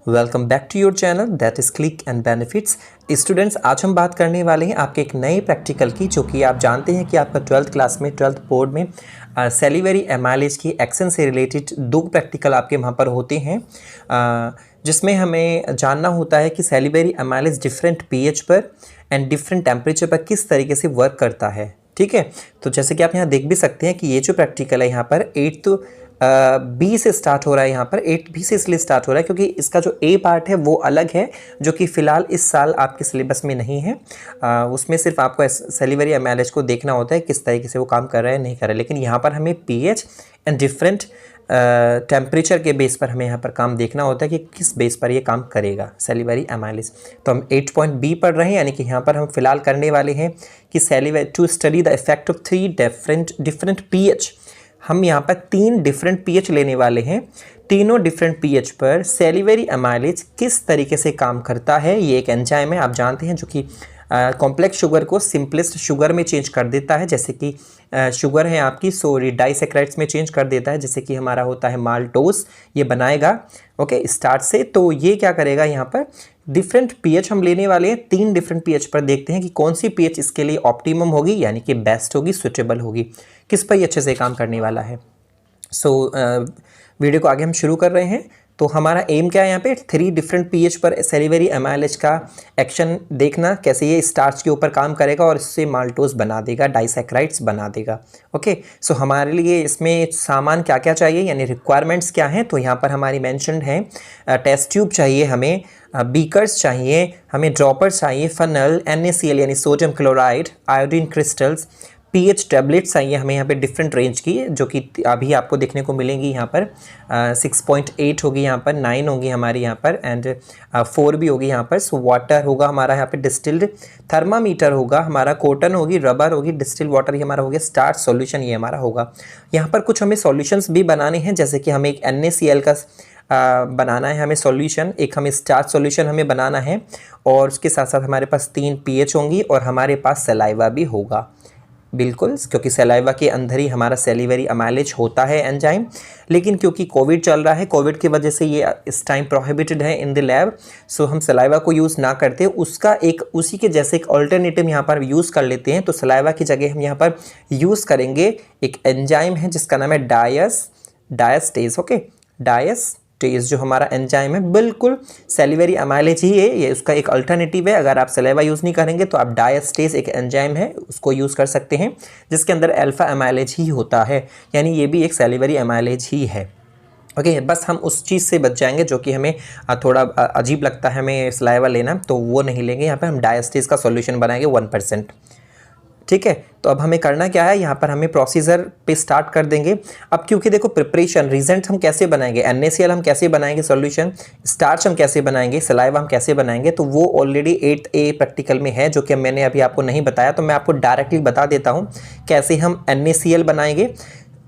Welcome back to your channel that is click and benefits. Students, आज हम बात करने वाले हैं आपके एक नए प्रैक्टिकल की, जो कि आप जानते हैं कि आपका 12th क्लास में 12th बोर्ड में सेलिवरी एमाइलेज की एक्शन से रिलेटेड 2 प्रैक्टिकल आपके वहाँ पर होते हैं, जिसमें हमें जानना होता है कि सेलिवरी एमाइलेज डिफरेंट पीएच पर एंड डिफरेंट टेम्परेचर पर किस तरीके से वर्क करता है। ठीक है, तो जैसे कि आप यहाँ देख भी सकते हैं कि ये जो प्रैक्टिकल है यहाँ पर 8 बी से स्टार्ट हो रहा है। यहाँ पर 8B से इसलिए स्टार्ट हो रहा है क्योंकि इसका जो ए पार्ट है वो अलग है, जो कि फ़िलहाल इस साल आपके सिलेबस में नहीं है। उसमें सिर्फ आपको सेलिवरी एमाइलेज को देखना होता है किस तरीके से वो काम कर रहा है नहीं कर रहा है, लेकिन यहाँ पर हमें पीएच एंड डिफरेंट टेम्परेचर के बेस पर हमें यहाँ पर काम देखना होता है कि किस बेस पर ये काम करेगा सेलिवरी एमाइलेज। तो हम 8.B पढ़ रहे हैं, यानी कि यहाँ पर हम फिलहाल करने वाले हैं कि salivary to study the effect of 3 different pH. हम यहाँ पर 3 डिफरेंट पीएच लेने वाले हैं। तीनों डिफरेंट पीएच पर सेलिवरी एमाइलेज किस तरीके से काम करता है। ये एक एंजाइम है, आप जानते हैं, जो कि कॉम्प्लेक्स शुगर को सिंपलेस्ट शुगर में चेंज कर देता है। जैसे कि शुगर है आपकी डाइसैकेराइड्स में चेंज कर देता है, जैसे कि हमारा होता है माल्टोस, ये बनाएगा ओके स्टार्च से। तो ये क्या करेगा, यहाँ पर डिफरेंट पीएच हम लेने वाले हैं। 3 डिफरेंट पीएच पर देखते हैं कि कौन सी पीएच इसके लिए ऑप्टिमम होगी, यानी कि बेस्ट होगी, सुटेबल होगी, किस पर ये अच्छे से काम करने वाला है। वीडियो को आगे हम शुरू कर रहे हैं। तो हमारा एम क्या है यहाँ पे, 3 डिफरेंट पीएच पर सेलिवरी एमाइलेज का एक्शन देखना, कैसे ये स्टार्च के ऊपर काम करेगा और इससे माल्टोस बना देगा, डाइसैकेराइड्स बना देगा। ओके, सो हमारे लिए इसमें सामान क्या क्या चाहिए, यानी रिक्वायरमेंट्स क्या हैं। तो यहाँ पर हमारी मेंशन्ड है, टेस्ट ट्यूब चाहिए हमें, बीकर्स चाहिए हमें, ड्रॉपर्स चाहिए, फनल, NaCl यानी sodium chloride, iodine crystals, pH tablets चाहिए हमें यहाँ पे डिफरेंट रेंज की, जो कि अभी आपको देखने को मिलेंगी। यहाँ पर 6.8 होगी, यहाँ पर 9 होगी हमारी यहाँ पर, एंड 4 भी होगी यहाँ पर। सो वाटर होगा हमारा यहाँ पे डिस्टिल्ड, थर्मामीटर होगा हमारा, कॉटन होगी, रबर होगी, डिस्टिल्ड वाटर ये हमारा हो गया, स्टार्च सॉल्यूशन ये हमारा होगा। यहाँ पर कुछ हमें सॉल्यूशंस भी बनाने हैं, जैसे कि हमें एक NaCl का बनाना है हमें सॉल्यूशन, एक हमें स्टार्च सॉल्यूशन हमें बनाना है, और उसके साथ साथ हमारे पास 3 पीएच होंगी और हमारे पास सलाइवा भी होगा। बिल्कुल, क्योंकि सलाइवा के अंदर ही हमारा सेलिवरी एमाइलेज होता है एंजाइम। लेकिन क्योंकि कोविड चल रहा है, कोविड की वजह से ये इस टाइम प्रोहिबिटेड है इन द लैब, सो हम सलाइवा को यूज़ ना करते, उसका एक उसी के जैसे एक ऑल्टरनेटिव यहाँ पर यूज़ कर लेते हैं। तो सलाइवा की जगह हम यहाँ पर यूज़ करेंगे एक एंजाइम है जिसका नाम है डायस्टेज। ओके, डायस्टेज जो हमारा एंजाइम है, बिल्कुल सेलिवरी एमाइलेज ही है, ये उसका एक अल्टरनेटिव है। अगर आप सलाइवा यूज़ नहीं करेंगे तो आप डायस्टेज एक एंजाइम है उसको यूज़ कर सकते हैं, जिसके अंदर अल्फा एमाइलेज ही होता है, यानी ये भी एक सेलिवरी एमाइलेज ही है। ओके, बस हम उस चीज़ से बच जाएंगे जो कि हमें थोड़ा अजीब लगता है हमें सलाइवा लेना, तो वो नहीं लेंगे। यहाँ पर हम डायस्टेज का सॉल्यूशन बनाएंगे 1%। ठीक है, तो अब हमें करना क्या है, यहाँ पर हमें प्रोसीजर पे स्टार्ट कर देंगे। अब क्योंकि देखो प्रिपरेशन, रिजल्ट हम कैसे बनाएंगे, NaCl हम कैसे बनाएंगे सॉल्यूशन, स्टार्च हम कैसे बनाएंगे, सलाइवा हम कैसे बनाएंगे, तो वो ऑलरेडी 8A प्रैक्टिकल में है, जो कि मैंने अभी आपको नहीं बताया। तो मैं आपको डायरेक्टली बता देता हूँ कैसे हम NaCl बनाएंगे।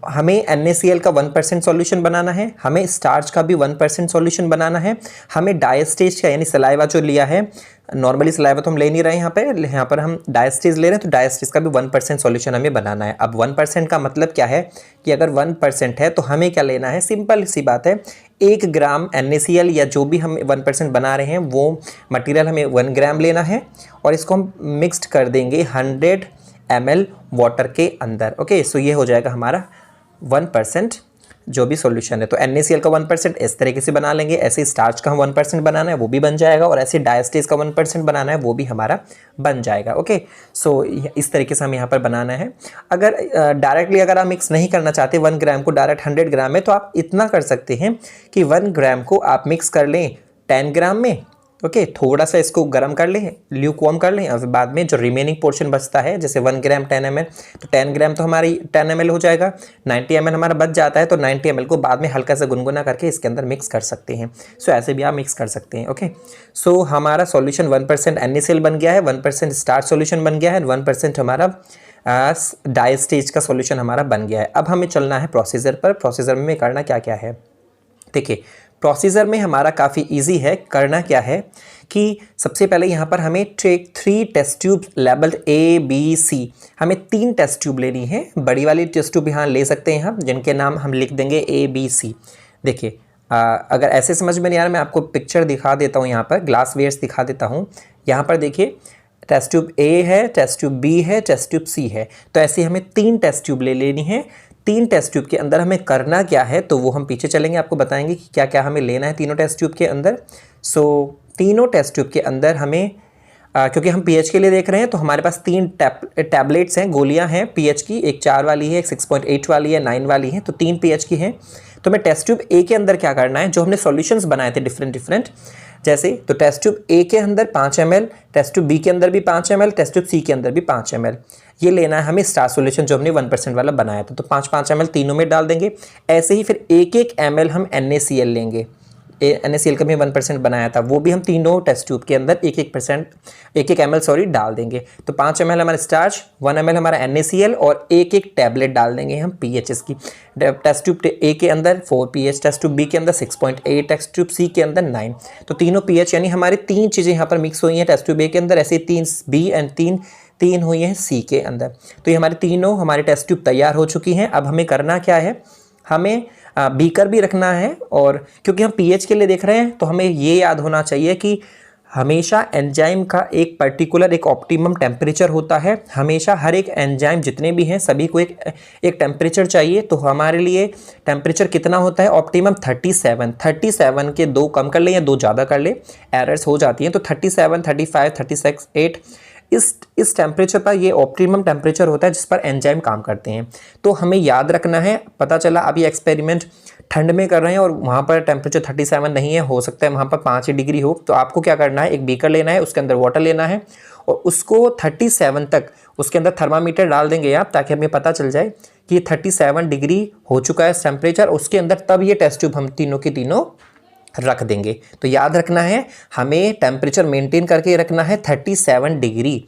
हमें NaCl का 1% सॉल्यूशन बनाना है, हमें स्टार्च का भी 1% सॉल्यूशन बनाना है, हमें डायस्टेज का यानी सलाइवा जो लिया है, नॉर्मली सलाइवा तो हम ले नहीं रहे हैं यहाँ पर हम डायस्टेज ले रहे हैं, तो डायस्टेज का भी 1% सॉल्यूशन हमें बनाना है। अब 1% का मतलब क्या है कि अगर 1% है तो हमें क्या लेना है, सिंपल सी बात है, 1 ग्राम NaCl या जो भी हम 1% बना रहे हैं वो मटेरियल हमें 1 ग्राम लेना है, और इसको हम मिक्सड कर देंगे 100 ml वाटर के अंदर। ओके, सो ये हो जाएगा हमारा 1% जो भी सॉल्यूशन है। तो NaCl का 1% इस तरीके से बना लेंगे, ऐसे स्टार्च का हम 1% बनाना है वो भी बन जाएगा, और ऐसे डायस्टेज का 1% बनाना है वो भी हमारा बन जाएगा। ओके, सो इस तरीके से हम यहाँ पर बनाना है। अगर डायरेक्टली अगर आप मिक्स नहीं करना चाहते 1 ग्राम को डायरेक्ट 100 ग्राम में, तो आप इतना कर सकते हैं कि 1 ग्राम को आप मिक्स कर लें 10 ग्राम में। ओके, थोड़ा सा इसको गर्म कर लें, ल्यूकवार्म कर लें, और बाद में जो रिमेनिंग पोर्शन बचता है, जैसे 1 ग्राम 10 ml, तो 10 ग्राम तो हमारी 10 ml हो जाएगा, 90 ml हमारा बच जाता है, तो 90 ml को बाद में हल्का सा गुनगुना करके इसके अंदर मिक्स कर सकते हैं। सो ऐसे भी आप मिक्स कर सकते हैं। ओके, सो हमारा सॉल्यूशन 1% NaCl बन गया है, 1% स्टार्च सॉल्यूशन बन गया है, 1% हमारा डायस्टेज का सॉल्यूशन हमारा बन गया है। अब हमें चलना है प्रोसीजर पर। प्रोसीजर में करना क्या क्या है, देखिए प्रोसीजर में हमारा काफ़ी इजी है। करना क्या है कि सबसे पहले यहाँ पर हमें 3 टेस्ट ट्यूब लेबल्ड ABC, हमें 3 टेस्ट ट्यूब लेनी है। बड़ी वाली टेस्ट ट्यूब यहाँ ले सकते हैं हम, जिनके नाम हम लिख देंगे ABC। देखिए अगर ऐसे समझ में नहीं आ रहा, मैं आपको पिक्चर दिखा देता हूँ, यहाँ पर ग्लास वेयर्स दिखा देता हूँ। यहाँ पर देखिए टेस्ट ट्यूब ए है, टेस्ट ट्यूब बी है, टेस्ट ट्यूब सी है। तो ऐसे हमें 3 टेस्ट ट्यूब ले लेनी है। 3 टेस्ट ट्यूब के अंदर हमें करना क्या है, तो वो हम पीछे चलेंगे, आपको बताएंगे कि क्या क्या हमें लेना है तीनों टेस्ट ट्यूब के अंदर। सो तीनों टेस्ट ट्यूब के अंदर हमें क्योंकि हम पीएच के लिए देख रहे हैं, तो हमारे पास 3 टैबलेट्स हैं, गोलियां हैं पीएच की, एक 4 वाली है, एक 6.8 वाली है, 9 वाली है, तो 3 पीएच की हैं। तो मैं टेस्ट ट्यूब ए के अंदर क्या करना है, जो हमने सॉल्यूशंस बनाए थे डिफरेंट जैसे, तो टेस्ट ट्यूब ए के अंदर 5 ml, टेस्ट ट्यूब बी के अंदर भी 5 ml, टेस्ट ट्यूब सी के अंदर भी 5 ml, ये लेना है हमें स्टार सॉल्यूशन जो हमने 1% वाला बनाया था। तो 5-5 ml तीनों में डाल देंगे। ऐसे ही फिर 1-1 ml हम NaCl लेंगे। NaCl का भी 1% बनाया था, वो भी हम तीनों टेस्ट ट्यूब के अंदर 1-1 ml डाल देंगे। तो 5 ml हमारा स्टार्च, 1 ml हमारा NaCl और 1-1 टैबलेट डाल देंगे हम पीएचएस की। टेस्ट ट्यूब ए के अंदर 4 pH, टेस्ट ट्यूब बी के अंदर 6.8, टेस्ट ट्यूब सी के अंदर 9। तो तीनों pH यानी हमारी 3 चीज़ें यहाँ पर मिक्स हुई हैं टेस्ट ट्यूब ए के अंदर, ऐसे 3 बी एंड 3 हुई हैं सी के अंदर। तो ये हमारे तीनों हमारे टेस्ट ट्यूब तैयार हो चुकी हैं। अब हमें करना क्या है, हमें बीकर भी रखना है, और क्योंकि हम पीएच के लिए देख रहे हैं तो हमें ये याद होना चाहिए कि हमेशा एंजाइम का एक पर्टिकुलर एक ऑप्टिमम टेम्परेचर होता है। हमेशा हर एक एंजाइम जितने भी हैं सभी को एक टेम्परेचर चाहिए। तो हमारे लिए टेम्परेचर कितना होता है ऑप्टिमम, 37 के 2 कम कर ले या 2 ज़्यादा कर ले, एरर्स हो जाती हैं। तो 37, 35, 36, 8 इस टेम्परेचर पर ये ऑप्टिमम टेम्परेचर होता है जिस पर एंजाइम काम करते हैं। तो हमें याद रखना है। पता चला अब ये एक्सपेरिमेंट ठंड में कर रहे हैं और वहाँ पर टेम्परेचर 37 नहीं है, हो सकता है वहाँ पर 5 ही डिग्री हो। तो आपको क्या करना है, एक बीकर लेना है, उसके अंदर वाटर लेना है और उसको 37 तक उसके अंदर थर्मामीटर डाल देंगे आप, ताकि हमें पता चल जाए कि 37 डिग्री हो चुका है टेम्परेचर। उसके अंदर तब ये टेस्ट ट्यूब हम तीनों की तीनों रख देंगे। तो याद रखना है हमें टेम्परेचर मेंटेन करके रखना है 37 डिग्री।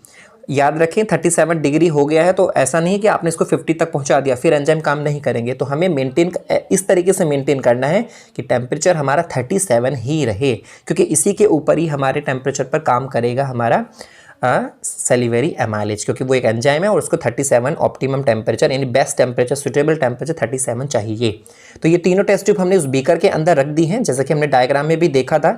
याद रखें 37 डिग्री हो गया है तो ऐसा नहीं है कि आपने इसको 50 तक पहुंचा दिया फिर एंजाइम काम नहीं करेंगे। तो हमें मेंटेन इस तरीके से मेंटेन करना है कि टेम्परेचर हमारा 37 ही रहे, क्योंकि इसी के ऊपर ही हमारे टेम्परेचर पर काम करेगा हमारा सेलिवरी एमाइलेज, क्योंकि वो एक एंजाइम है और उसको 37 ऑप्टिमम टेम्परेचर यानी बेस्ट टेम्परेचर, सुटेबल टेम्परेचर 37 चाहिए। तो ये तीनों टेस्ट ट्यूब हमने उस बीकर के अंदर रख दी हैं, जैसा कि हमने डायग्राम में भी देखा था।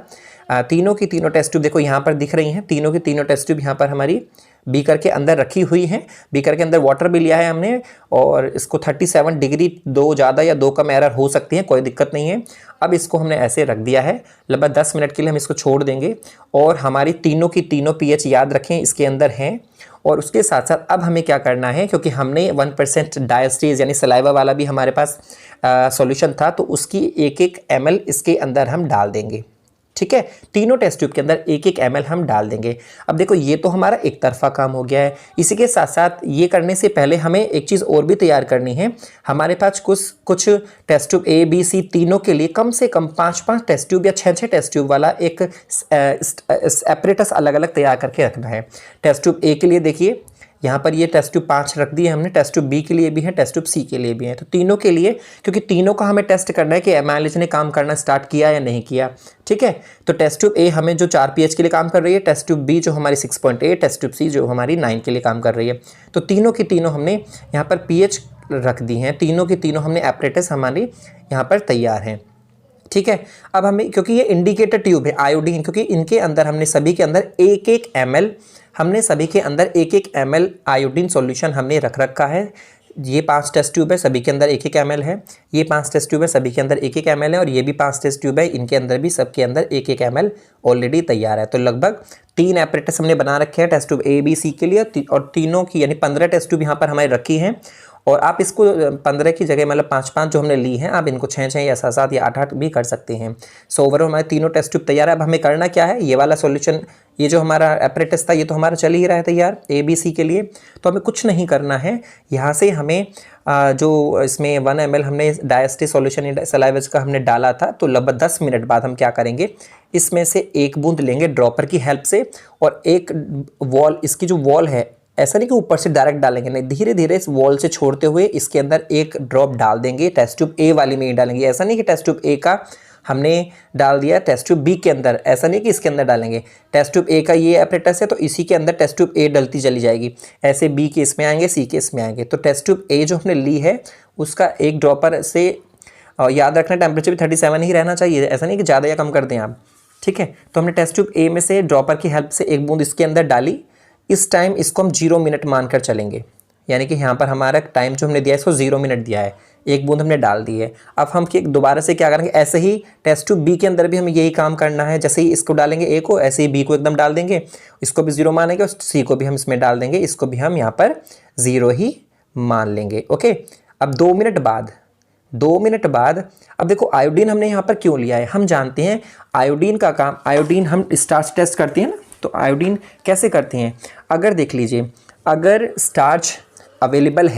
तीनों की तीनों टेस्ट ट्यूब देखो यहाँ पर दिख रही हैं। तीनों की तीनों टेस्ट ट्यूब यहाँ पर हमारी बीकर के अंदर रखी हुई हैं। बीकर के अंदर वाटर भी लिया है हमने और इसको 37 डिग्री, 2 ज़्यादा या 2 कम एरर हो सकती है, कोई दिक्कत नहीं है। अब इसको हमने ऐसे रख दिया है, लगभग 10 मिनट के लिए हम इसको छोड़ देंगे। और हमारी तीनों की तीनों पीएच याद रखें इसके अंदर हैं। और उसके साथ साथ अब हमें क्या करना है, क्योंकि हमने 1% डायस्टेज यानी सलाइवा वाला भी हमारे पास सॉल्यूशन था, तो उसकी 1-1 ml इसके अंदर हम डाल देंगे। ठीक है, तीनों टेस्ट ट्यूब के अंदर 1-1 ml हम डाल देंगे। अब देखो ये तो हमारा एक तरफा काम हो गया है। इसी के साथ साथ ये करने से पहले हमें एक चीज़ और भी तैयार करनी है। हमारे पास कुछ test tube A B C तीनों के लिए कम से कम 5-5 टेस्ट ट्यूब या 6-6 टेस्ट ट्यूब वाला एक एपरेटस अलग अलग तैयार करके रखना है। टेस्ट ट्यूब ए के लिए देखिए यहाँ पर ये टेस्ट ट्यूब 5 रख दिए हमने, टेस्ट ट्यूब बी के लिए भी है, टेस्ट ट्यूब सी के लिए भी है। तो तीनों के लिए, क्योंकि तीनों का हमें टेस्ट करना है कि एमाइलेज ने काम करना स्टार्ट किया या नहीं किया। ठीक है, तो टेस्ट ट्यूब ए हमें जो 4 pH के लिए काम कर रही है, टेस्ट ट्यूब बी जो हमारी 6.8, टेस्ट ट्यूब सी जो हमारी 9 के लिए काम कर रही है। तो तीनों की तीनों हमने यहाँ पर pH रख दी हैं, तीनों की तीनों हमने एपरेटस हमारी यहाँ पर तैयार हैं। ठीक है, अब हमें, क्योंकि ये इंडिकेटर ट्यूब है आयोडीन, क्योंकि इनके अंदर हमने सभी के अंदर 1-1 ml सभी के अंदर 1-1 ml आयोडीन सॉल्यूशन हमने रख रखा है। ये 5 टेस्ट ट्यूब है, सभी के अंदर 1-1 ml है। ये 5 टेस्ट ट्यूब है, सभी के अंदर 1-1 ml है। और ये भी 5 टेस्ट ट्यूब है, इनके अंदर भी सबके अंदर 1-1 ml ऑलरेडी तैयार है। तो लगभग 3 एपरेटस हमने बना रखे हैं test tube A B C के लिए, और तीनों की यानी 15 टेस्ट ट्यूब यहाँ पर हमारी रखी हैं। और आप इसको 15 की जगह मतलब 5-5 जो हमने ली हैं, आप इनको 6-6 या 7-7 या 8-8 भी कर सकते हैं। सो ओवरऑल हमारे तीनों टेस्ट ट्यूब तैयार है। अब हमें करना क्या है, ये वाला सॉल्यूशन, ये जो हमारा एपरेटस था ये तो हमारा चल ही रहा है तैयार ए बी सी के लिए। तो हमें कुछ नहीं करना है, यहाँ से हमें जो इसमें 1 ml हमने डायस्टे सॉल्यूशन सलाइवेज का हमने डाला था, तो लगभग 10 मिनट बाद हम क्या करेंगे, इसमें से एक बूंद लेंगे ड्रॉपर की हेल्प से, और एक वॉल, इसकी जो वॉल है, ऐसा नहीं कि ऊपर से डायरेक्ट डालेंगे, नहीं, धीरे धीरे इस वॉल से छोड़ते हुए इसके अंदर एक ड्रॉप डाल देंगे। टेस्ट ट्यूब ए वाली में ही डालेंगे, ऐसा नहीं कि टेस्ट ट्यूब ए का हमने डाल दिया टेस्ट ट्यूब बी के अंदर, ऐसा नहीं कि इसके अंदर डालेंगे। टेस्ट ट्यूब ए का ये एपरेटस है तो इसी के अंदर टेस्ट ट्यूब ए डलती चली जाएगी, ऐसे बी के इसमें आएंगे, सी के इसमें आएंगे। तो टेस्ट ट्यूब ए जो हमने ली है उसका एक ड्रॉपर से और याद रखना टेम्परेचर भी 37 ही रहना चाहिए, ऐसा नहीं कि ज़्यादा या कम कर दें आप, ठीक है। तो हमने टेस्ट ट्यूब ए में से ड्रॉपर की हेल्प से एक बूंद इसके अंदर डाली। इस टाइम इसको हम 0 मिनट मानकर चलेंगे, यानी कि यहाँ पर हमारा टाइम जो हमने दिया है इसको 0 मिनट दिया है, एक बूंद हमने डाल दी है। अब हम दोबारा से क्या करेंगे, ऐसे ही टेस्ट ट्यूब बी के अंदर भी हमें यही काम करना है। जैसे ही इसको डालेंगे ए को, ऐसे ही बी को एकदम डाल देंगे, इसको भी 0 मानेंगे और सी को भी हम इसमें डाल देंगे, इसको भी हम यहाँ पर 0 ही मान लेंगे। ओके, अब 2 मिनट बाद अब देखो आयोडीन हमने यहाँ पर क्यों लिया है, हम जानते हैं आयोडीन का काम, आयोडीन हम स्टार्च टेस्ट करते हैं ना, तो आयोडीन कैसे करते हैं, अगर देख लीजिए, अगर स्टार्च अवेलेबल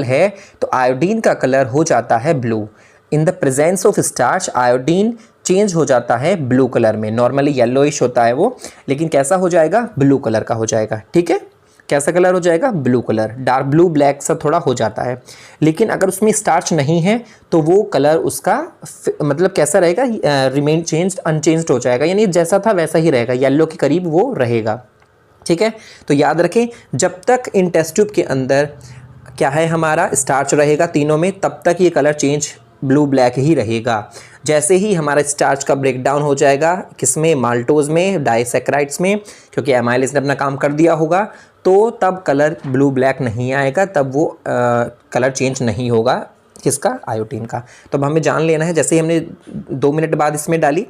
है तो आयोडीन का कलर हो जाता है blue. In the presence of starch iodine change हो जाता है ब्लू कलर में, नॉर्मली येलोइश होता है वो, लेकिन कैसा हो जाएगा, ब्लू कलर का हो जाएगा। ठीक है, कैसा कलर हो जाएगा, blue colour, dark blue black सा थोड़ा हो जाता है। लेकिन अगर उसमें स्टार्च नहीं है तो वो कलर उसका मतलब कैसा रहेगा, रिमेन चेंज्ड, अनचेंज्ड हो जाएगा, यानी जैसा था वैसा ही रहेगा, येलो के करीब वो रहेगा। ठीक है, तो याद रखें जब तक इन टेस्ट ट्यूब के अंदर क्या है हमारा स्टार्च रहेगा तीनों में, तब तक ये कलर चेंज ब्लू ब्लैक ही रहेगा। जैसे ही हमारा स्टार्च का ब्रेकडाउन हो जाएगा किसमें, माल्टोज में, डाइसैकेराइड्स में, क्योंकि एमाइलेज ने अपना काम कर दिया होगा, तो तब कलर ब्लू ब्लैक नहीं आएगा, तब वो कलर चेंज नहीं होगा किसका, आयोडीन का। तो अब हमें जान लेना है, जैसे ही हमने 2 मिनट बाद इसमें डाली,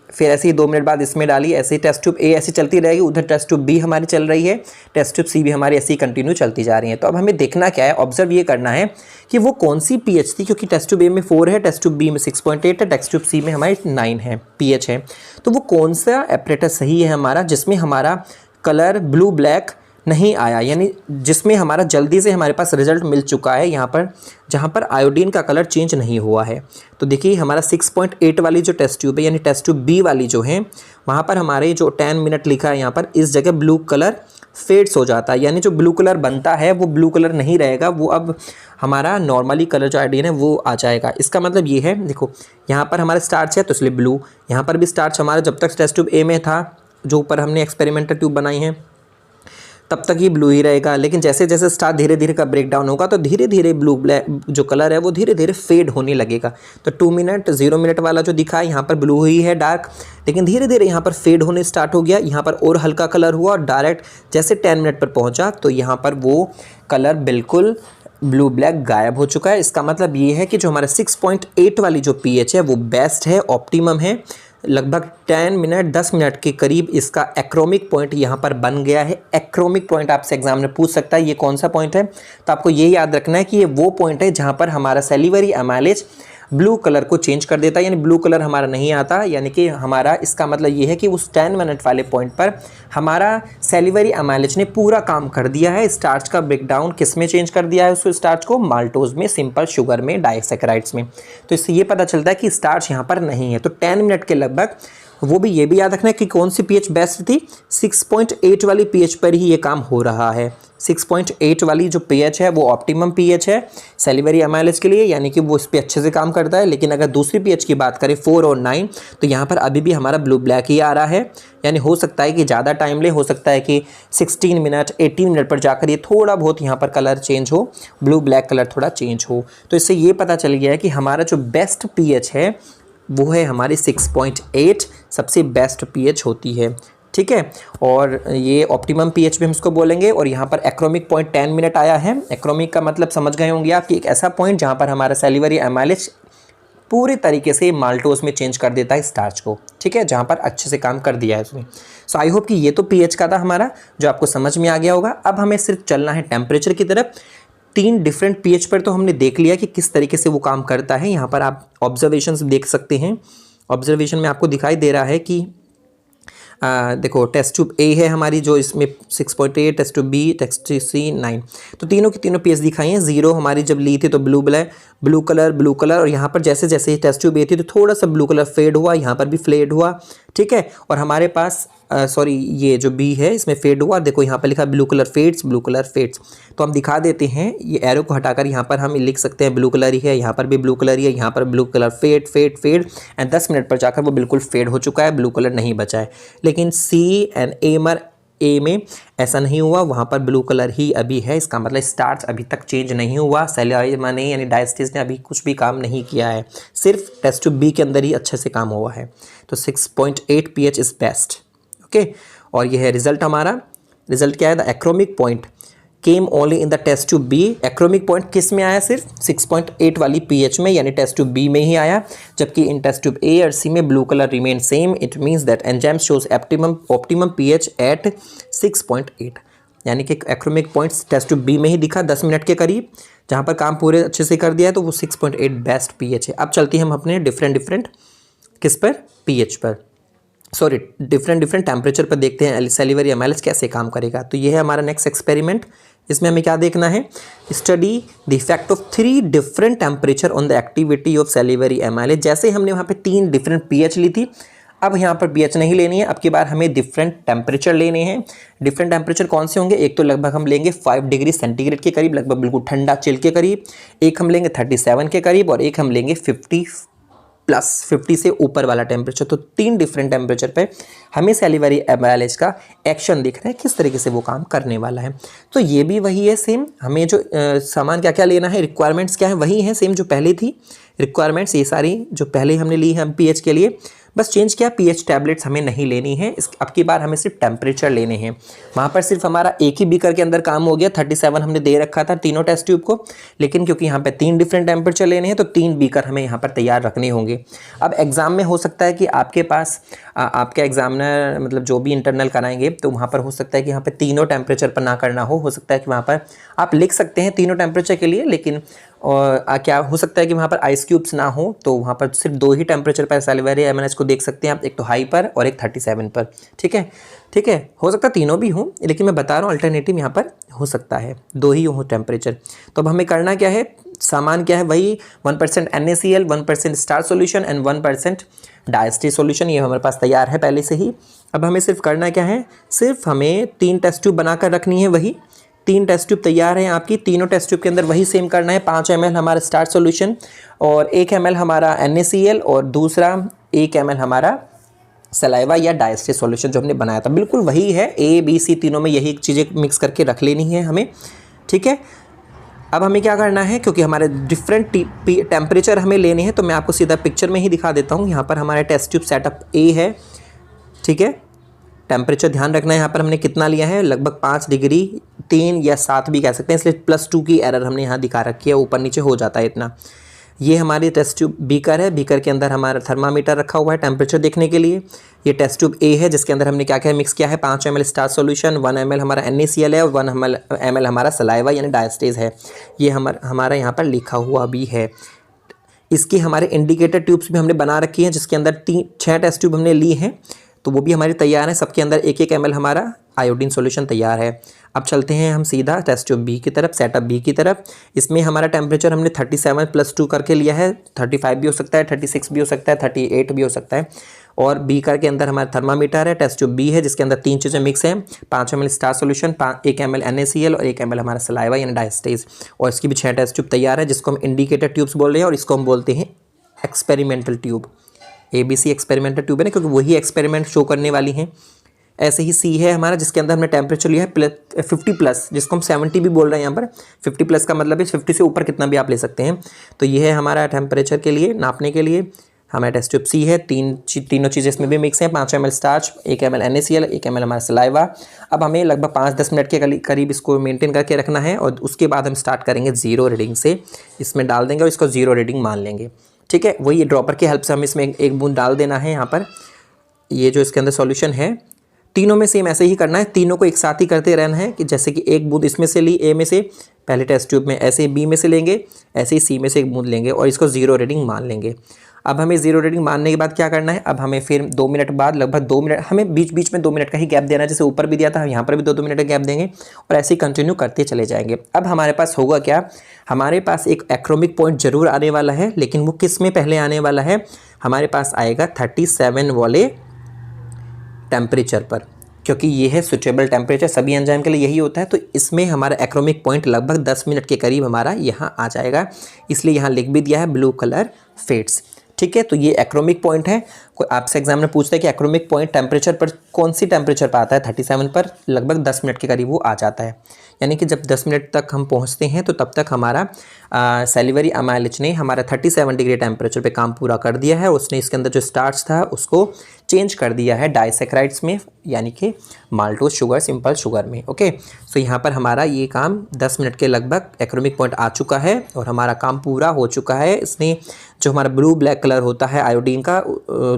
फिर ऐसे ही 2 मिनट बाद इसमें डाली, ऐसे ही टेस्ट ट्यूब ए ऐसी चलती रहेगी, उधर टेस्ट ट्यूब बी हमारी चल रही है, टेस्ट ट्यूब सी भी हमारी ऐसी कंटिन्यू चलती जा रही है। तो अब हमें देखना क्या है, ऑब्जर्व ये करना है कि वो कौन सी पीएच थी, क्योंकि टेस्ट ट्यूब ए में 4 है, टेस्ट ट्यूब बी में 6.8 है, टेस्ट ट्यूब सी में हमारी 9 है पीएच है। तो वो कौन सा एपरेटस सही है हमारा जिसमें हमारा कलर ब्लू ब्लैक नहीं आया, यानी जिसमें हमारा जल्दी से हमारे पास रिजल्ट मिल चुका है यहाँ पर, जहाँ पर आयोडीन का कलर चेंज नहीं हुआ है। तो देखिए हमारा 6.8 वाली जो टेस्ट ट्यूब है, यानी टेस्ट ट्यूब बी वाली जो है, वहाँ पर हमारे जो 10 मिनट लिखा है यहाँ पर, इस जगह ब्लू कलर फेड्स हो जाता है, यानी जो ब्लू कलर बनता है वो ब्लू कलर नहीं रहेगा, वो अब हमारा नॉर्मली कलर जो आयोडीन है वो आ जाएगा। इसका मतलब ये है, देखो यहाँ पर हमारा स्टार्च है तो इसलिए ब्लू, यहाँ पर भी स्टार्च हमारा जब तक टेस्ट ट्यूब ए में था, जो ऊपर हमने एक्सपेरिमेंटल ट्यूब बनाई है, तब तक ये ब्लू ही रहेगा। लेकिन जैसे जैसे स्टार धीरे धीरे का ब्रेकडाउन होगा तो धीरे धीरे ब्लू ब्लैक जो कलर है वो धीरे धीरे फेड होने लगेगा। तो 2 मिनट 0 मिनट वाला जो दिखा है यहाँ पर ब्लू ही है डार्क, लेकिन धीरे धीरे यहाँ पर फेड होने स्टार्ट हो गया, यहाँ पर और हल्का कलर हुआ और डायरेक्ट जैसे 10 मिनट पर पहुँचा तो यहाँ पर वो कलर बिल्कुल ब्लू ब्लैक गायब हो चुका है। इसका मतलब ये है कि जो हमारा 6.8 वाली जो पीएच है वो बेस्ट है, ऑप्टिमम है। लगभग 10 मिनट के करीब इसका एक्रोमिक पॉइंट यहाँ पर बन गया है। एक्रोमिक पॉइंट आपसे एग्जाम में पूछ सकता है ये कौन सा पॉइंट है, तो आपको ये याद रखना है कि ये वो पॉइंट है जहाँ पर हमारा सैलिवरी एमाइलेज ब्लू कलर को चेंज कर देता है, यानी ब्लू कलर हमारा नहीं आता, यानी कि हमारा इसका मतलब ये है कि उस 10 मिनट वाले पॉइंट पर हमारा सैलिवरी एमाइलेज ने पूरा काम कर दिया है। स्टार्च का ब्रेकडाउन किस में चेंज कर दिया है, उसको स्टार्च को माल्टोज में, सिंपल शुगर में, डाइसैकेराइड्स में। तो इससे ये पता चलता है कि स्टार्च यहाँ पर नहीं है। तो 10 मिनट के लगभग, वो भी ये भी याद रखना है कि कौन सी पीएच बेस्ट थी, 6.8 वाली पीएच पर ही ये काम हो रहा है। 6.8 वाली जो पीएच है वो ऑप्टिमम पीएच है सैलिवरी एमाइलेज के लिए, यानी कि वो इस पर अच्छे से काम करता है। लेकिन अगर दूसरी पीएच की बात करें 4 और 9, तो यहाँ पर अभी भी हमारा ब्लू ब्लैक ही आ रहा है, यानी हो सकता है कि ज़्यादा टाइम ले, हो सकता है कि 16 मिनट 18 मिनट पर जाकर ये थोड़ा बहुत यहाँ पर कलर चेंज हो, ब्लू ब्लैक कलर थोड़ा चेंज हो। तो इससे ये पता चल गया है कि हमारा जो बेस्ट पीएच है वो है हमारी 6.8, सबसे बेस्ट पीएच होती है। ठीक है, और ये ऑप्टिमम पीएच भी हम इसको बोलेंगे। और यहाँ पर एक्रोमिक पॉइंट 10 मिनट आया है। एक्रोमिक का मतलब समझ गए होंगे आप कि एक ऐसा पॉइंट जहाँ पर हमारा सैलिवरी एमाइलेज पूरी तरीके से माल्टोज में चेंज कर देता है स्टार्च को। ठीक है, जहाँ पर अच्छे से काम कर दिया है उसने। सो आई होप कि ये तो पीएच का था हमारा, जो आपको समझ में आ गया होगा। अब हमें सिर्फ चलना है टेम्परेचर की तरफ। 3 डिफरेंट पीएच पर तो हमने देख लिया कि किस तरीके से वो काम करता है। यहाँ पर आप ऑब्जर्वेशंस देख सकते हैं। ऑब्जर्वेशन में आपको दिखाई दे रहा है कि देखो टेस्ट ट्यूब ए है हमारी, जो इसमें 6.8, test tube B, test tube C 9, तो तीनों की तीनों पीएच दिखाई हैं। 0 हमारी जब ली थी तो ब्लू कलर, और यहाँ पर जैसे जैसे टेस्ट ट्यूब ए थी तो थोड़ा सा ब्लू कलर फेड हुआ, यहाँ पर भी फेड हुआ। ठीक है, और हमारे पास ये जो बी है इसमें फेड हुआ, देखो यहाँ पर लिखा ब्लू कलर फेड्स। तो हम दिखा देते हैं, ये एरो को हटाकर यहाँ पर हम लिख सकते हैं ब्लू कलर ही है, यहाँ पर भी ब्लू कलर ही है, यहाँ पर blue colour fade and 10 minute पर जाकर वो बिल्कुल फेड हो चुका है, ब्लू कलर नहीं बचा है। लेकिन सी एंड एमर ए में ऐसा नहीं हुआ, वहाँ पर ब्लू कलर ही अभी है, इसका मतलब स्टार्च अभी तक चेंज नहीं हुआ, सलाइवा ने यानी डायस्टेज ने अभी कुछ भी काम नहीं किया है, सिर्फ टेस्ट ट्यूब बी के अंदर ही अच्छे से काम हुआ है। तो 6.8 pH इज़ बेस्ट। ओके, और ये है रिजल्ट हमारा। रिजल्ट क्या है? The achromic point came only in the test tube B. Achromic point किस में आया? सिर्फ 6.8 वाली pH में, यानी टेस्ट ट्यूब बी में ही आया, जबकि इन टेस्ट ट्यूब ए और सी में blue colour remain same. It means that enzyme shows optimum pH at 6.8, यानी कि achromic points test tube B में ही दिखा 10 मिनट के करीब, जहाँ पर काम पूरे अच्छे से कर दिया है, तो वो 6.8 बेस्ट pH है। अब चलती है हम अपने डिफरेंट किस पर? pH पर, सॉरी डिफरेंट टेम्परेचर पर देखते हैं सैलिवरी एमाइलेज कैसे काम करेगा। तो ये है हमारा नेक्स्ट एक्सपेरिमेंट। इसमें हमें क्या देखना है? Study the effect of 3 different temperature on the activity of salivary amylase. जैसे हमने वहाँ पे 3 डिफरेंट pH ली थी, अब यहाँ पर pH नहीं लेनी है, अब की बार हमें डिफरेंट टेम्परेचर लेने हैं। डिफरेंट टेम्परेचर कौन से होंगे? एक तो लगभग हम लेंगे 5 डिग्री सेंटीग्रेड के करीब, लगभग बिल्कुल ठंडा चिल के करीब, एक हम लेंगे 37 के करीब, और एक हम लेंगे 50 से ऊपर वाला टेम्परेचर। तो 3 डिफरेंट टेम्परेचर पे हमें सैलिवरी एमाइलेज का एक्शन दिख रहा है, किस तरीके से वो काम करने वाला है। तो ये भी वही है सेम, हमें जो सामान क्या क्या लेना है, रिक्वायरमेंट्स क्या है, वही है सेम जो पहले थी। रिक्वायरमेंट्स ये सारी जो पहले हमने ली है हम pH के लिए, बस चेंज किया, pH टैबलेट्स हमें नहीं लेनी है, अब की बार हमें सिर्फ टेम्परेचर लेने हैं। वहाँ पर सिर्फ हमारा एक ही बीकर के अंदर काम हो गया, 37 हमने दे रखा था तीनों टेस्ट ट्यूब को, लेकिन क्योंकि यहाँ पे 3 डिफरेंट टेम्परेचर लेने हैं तो 3 बीकर हमें यहाँ पर तैयार रखने होंगे। अब एग्ज़ाम में हो सकता है कि आपके पास आपके एग्जामिनर मतलब जो भी इंटरनल कराएंगे, तो वहाँ पर हो सकता है कि यहाँ पर तीनों टेम्परेचर पर ना करना हो सकता है कि वहाँ पर आप लिख सकते हैं तीनों टेम्परेचर के लिए, लेकिन क्या हो सकता है कि वहाँ पर आइस क्यूब्स ना हो, तो वहाँ पर सिर्फ 2 ही टेम्परेचर पर सैलिवरी एमाइलेज को देख सकते हैं आप, एक तो हाई पर और एक 37 पर। ठीक है, हो सकता है तीनों भी हों, लेकिन मैं बता रहा हूँ अल्टरनेटिव यहाँ पर हो सकता है 2 ही हो टेम्परेचर। तो अब हमें करना क्या है? सामान क्या है? वही 1% NaCl, 1% starch solution and 1% diastase solution, ये हमारे पास तैयार है पहले से ही। अब हमें सिर्फ करना क्या है? सिर्फ हमें 3 टेस्ट ट्यूब बनाकर रखनी है, वही 3 टेस्ट ट्यूब तैयार हैं आपकी। तीनों टेस्ट ट्यूब के अंदर वही सेम करना है, 5 ml हमारा स्टार्च सॉल्यूशन और 1 ml हमारा NaCl और दूसरा 1 ml हमारा सलाइवा या डायस्टेज सॉल्यूशन जो हमने बनाया था, बिल्कुल वही है। ABC तीनों में यही चीज़ें मिक्स करके रख लेनी है हमें। ठीक है, अब हमें क्या करना है, क्योंकि हमारे डिफरेंट टेम्परेचर हमें लेने हैं, तो मैं आपको सीधा पिक्चर में ही दिखा देता हूँ। यहाँ पर हमारा टेस्ट ट्यूब सेटअप A है। ठीक है, टेम्परेचर ध्यान रखना है, यहाँ पर हमने कितना लिया है, लगभग 5 डिग्री 3 या 7 भी कह सकते हैं, इसलिए +2 की एरर हमने यहाँ दिखा रखी है, ऊपर नीचे हो जाता है इतना। ये हमारी टेस्ट ट्यूब बीकर है, बीकर के अंदर हमारा थर्मामीटर रखा हुआ है टेम्परेचर देखने के लिए। ये टेस्ट ट्यूब A है, जिसके अंदर हमने क्या क्या मिक्स किया है, 5 ml स्टार्च सॉल्यूशन, 1 ml हमारा NaCl है और 1 ml हमारा सलाइवा यानी डायस्टेज है। ये हमारा यहाँ पर लिखा हुआ भी है। इसकी हमारे इंडिकेटर ट्यूब्स भी हमने बना रखी हैं, जिसके अंदर 6 टेस्ट ट्यूब हमने ली हैं, तो वो भी हमारी तैयार है। सबके अंदर 1-1 ml हमारा आयोडीन सॉल्यूशन तैयार है। अब चलते हैं हम सीधा टेस्ट ट्यूब बी की तरफ, सेटअप बी की तरफ। इसमें हमारा टेम्परेचर हमने 37 + 2 करके लिया है, 35 भी हो सकता है, 36 भी हो सकता है, 38 भी हो सकता है। और बीकर के अंदर हमारा थर्मामीटर है, टेस्ट ट्यूब बी है, जिसके अंदर 3 चीज़ें मिक्स हैं, 5 ml star solution, 1 ml NaCl और 1 ml हमारा सलाइवा यानी डायस्टेज। और इसकी भी 6 टेस्ट ट्यूब तैयार है, जिसको हम इंडिकेटर ट्यूब्स बोल रहे हैं, और इसको हम बोलते हैं experimental tube. ABC experimental tube है ना, क्योंकि वही एक्सपेरिमेंट शो करने वाली हैं। ऐसे ही C है हमारा, जिसके अंदर हमने टेम्परेचर लिया है 50+, जिसको हम 70 भी बोल रहे हैं यहाँ पर। 50+ का मतलब है 50 से ऊपर कितना भी आप ले सकते हैं। तो ये है हमारा टेम्परेचर के लिए नापने के लिए हमारा टेस्ट ट्यूब C है। तीनों चीज़ें इसमें भी मिक्स हैं, 5 ml starch, 1 ml NaCl, 1 ml हमारा सलाइवा। अब हमें लगभग 5-10 मिनट के करीब इसको मेंटेन करके रखना है, और उसके बाद हम स्टार्ट करेंगे 0 रीडिंग से। इसमें डाल देंगे और इसको 0 रीडिंग मान लेंगे। ठीक है, वही ड्रॉपर की हेल्प से हम इसमें एक बूंद डाल देना है यहाँ पर। ये जो इसके अंदर सॉल्यूशन है, तीनों में सेम ऐसे ही करना है, तीनों को एक साथ ही करते रहना है, कि जैसे कि एक बूंद इसमें से ली A में से पहले टेस्ट ट्यूब में, ऐसे ही B में से लेंगे, ऐसे ही C में से एक बूंद लेंगे और इसको 0 रीडिंग मान लेंगे। अब हमें 0 रीडिंग मानने के बाद क्या करना है, अब हमें फिर 2 मिनट बाद लगभग 2 मिनट हमें बीच बीच में 2 मिनट का ही गैप देना है, जैसे ऊपर भी दिया था, यहाँ पर भी 2-2 मिनट का गैप देंगे और ऐसे ही कंटिन्यू करते चले जाएंगे। अब हमारे पास होगा क्या, हमारे पास एक एक्रोमिक पॉइंट जरूर आने वाला है, लेकिन वो किस में पहले आने वाला है, हमारे पास आएगा 37 वाले टेम्परेचर पर, क्योंकि ये है सुटेबल टेम्परेचर, सभी एंजाइम के लिए यही होता है। तो इसमें हमारा एक्रोमिक पॉइंट लगभग 10 मिनट के करीब हमारा यहाँ आ जाएगा, इसलिए यहाँ लिख भी दिया है ब्लू कलर फेड्स। ठीक है। तो ये एक्रोमिक पॉइंट है। कोई आपसे एग्जाम में पूछता है कि एक्रोमिक पॉइंट टेम्परेचर पर कौन सी टेम्परेचर पर आता है, 37 पर लगभग 10 मिनट के करीब वो आ जाता है। यानी कि जब 10 मिनट तक हम पहुंचते हैं तो तब तक हमारा सैलिवरी अमाइलेज ने हमारा 37 डिग्री टेम्परेचर पे काम पूरा कर दिया है। उसने इसके अंदर जो स्टार्च था उसको चेंज कर दिया है डाइसैकेराइड्स में, यानी कि माल्टोज शुगर, सिंपल शुगर में। ओके, सो यहाँ पर हमारा ये काम 10 मिनट के लगभग एक्रोमिक पॉइंट आ चुका है और हमारा काम पूरा हो चुका है। इसने जो हमारा ब्लू ब्लैक कलर होता है आयोडीन का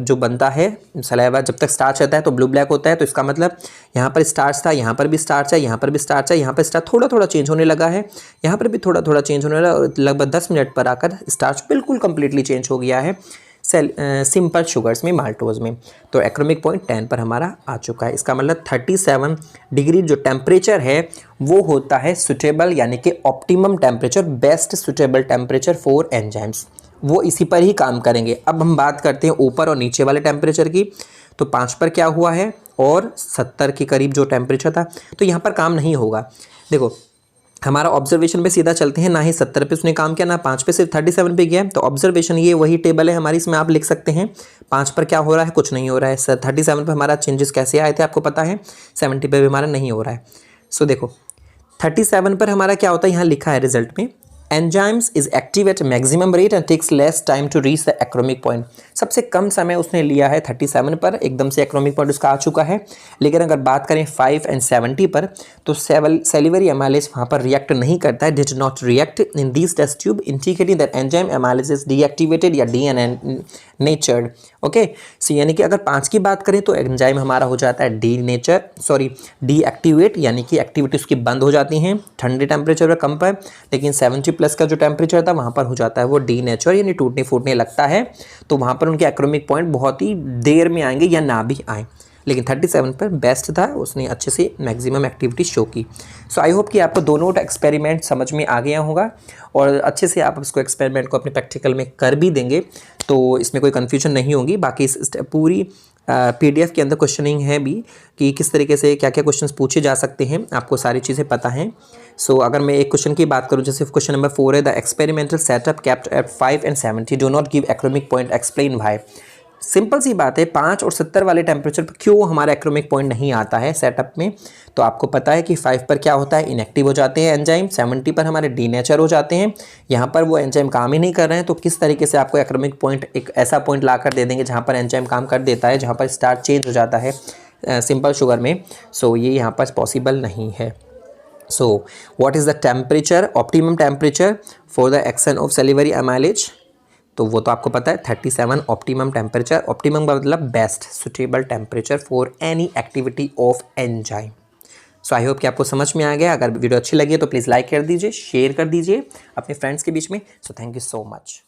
जो बनता है सलाइवा, जब तक स्टार्च रहता है तो ब्लू ब्लैक होता है। तो इसका मतलब यहाँ पर स्टार्च था, यहाँ पर भी स्टार्च है, यहाँ पर भी स्टार्च है, यहाँ पर स्टार्च थोड़ा थोड़ा चेंज होने लगा है, यहाँ पर भी थोड़ा थोड़ा चेंज होने लगा और लगभग 10 मिनट पर आकर स्टार्च बिल्कुल कंप्लीटली चेंज हो गया है सिंपल शुगर्स में, माल्टोज में। तो एक्रोमिक पॉइंट 10 पर हमारा आ चुका है। इसका मतलब 37 डिग्री जो टेम्परेचर है वो होता है सुटेबल, यानी कि optimum temperature, best suitable temperature for enzymes. वो इसी पर ही काम करेंगे। अब हम बात करते हैं ऊपर और नीचे वाले टेम्परेचर की। तो 5 पर क्या हुआ है और 70 के करीब जो टेम्परेचर था, तो यहाँ पर काम नहीं होगा। देखो हमारा ऑब्जर्वेशन पे सीधा चलते हैं, ना ही 70 पे उसने काम किया ना 5 पे, सिर्फ 37 पे गया। तो ऑब्जर्वेशन ये वही टेबल है हमारी, इसमें आप लिख सकते हैं 5 पर क्या हो रहा है, कुछ नहीं हो रहा है। 37 पे हमारा चेंजेस कैसे आए थे आपको पता है, 70 पे भी हमारा नहीं हो रहा है। सो देखो 37 पर हमारा क्या होता है, यहाँ लिखा है रिजल्ट में, enzymes is active at maximum rate and takes less time to reach the achromic point. सबसे कम समय उसने लिया है 37 पर, एकदम से एक्रोमिक पॉइंट उसका आ चुका है। लेकिन अगर बात करें 5 एंड 70 पर, तो सैलिवरी एमाइलेज वहाँ पर रिएक्ट नहीं करता है, did not react in this test tube, indicating that enzyme amylase is deactivated या डीनेचर्ड। ओके, सो यानी कि अगर 5 की बात करें तो एंजाइम हमारा हो जाता है डीएक्टिवेट, यानी कि एक्टिविटी उसकी बंद हो जाती हैं ठंडे टेम्परेचर पर, कम पर। लेकिन 70 प्लस का जो टेम्परेचर था वहाँ पर हो जाता है वो डीनेचर, यानी टूटने फूटने लगता है। तो वहाँ पर उनके एक्रोमिक पॉइंट बहुत ही देर में आएंगे या ना भी आए। लेकिन 37 पर बेस्ट था, उसने अच्छे से मैक्सिमम एक्टिविटी शो की। सो आई होप कि आपको दोनों एक्सपेरिमेंट समझ में आ गया होगा और अच्छे से आप उसको एक्सपेरिमेंट को अपने प्रैक्टिकल में कर भी देंगे, तो इसमें कोई कन्फ्यूजन नहीं होगी। बाकी इस पूरी PDF के अंदर क्वेश्चनिंग है भी कि किस तरीके से क्या क्या क्वेश्चंस पूछे जा सकते हैं, आपको सारी चीज़ें पता हैं। सो अगर मैं एक क्वेश्चन की बात करूं, जैसे क्वेश्चन नंबर 4 है, the experimental setup kept at 5 and 70 do not give achromic point, explain why. Simple सी बात है, 5 और 70 वाले टेम्परेचर पर क्यों हमारा एक्रोमिक पॉइंट नहीं आता है सेटअप में। तो आपको पता है कि 5 पर क्या होता है, इनएक्टिव हो जाते हैं एंजाइम, 70 पर हमारे डीनेचर हो जाते हैं। यहाँ पर वो एंजाइम काम ही नहीं कर रहे हैं, तो किस तरीके से आपको एक्रोमिक पॉइंट एक ऐसा पॉइंट ला कर दे देंगे जहाँ पर एंजाइम काम कर देता है, जहाँ पर स्टार्च चेंज हो जाता है सिंपल शुगर में। सो ये यहाँ पर पॉसिबल नहीं है। So what is the temperature, optimum temperature for the action of salivary amylase, तो वो तो आपको पता है 37 ऑप्टिमम टेम्परेचर। ऑप्टिमम का मतलब best suitable temperature for any activity of enzyme. So I hope कि आपको समझ में आ गया। अगर वीडियो अच्छी लगी है तो प्लीज़ लाइक कर दीजिए, शेयर कर दीजिए अपने फ्रेंड्स के बीच में। So thank you so much.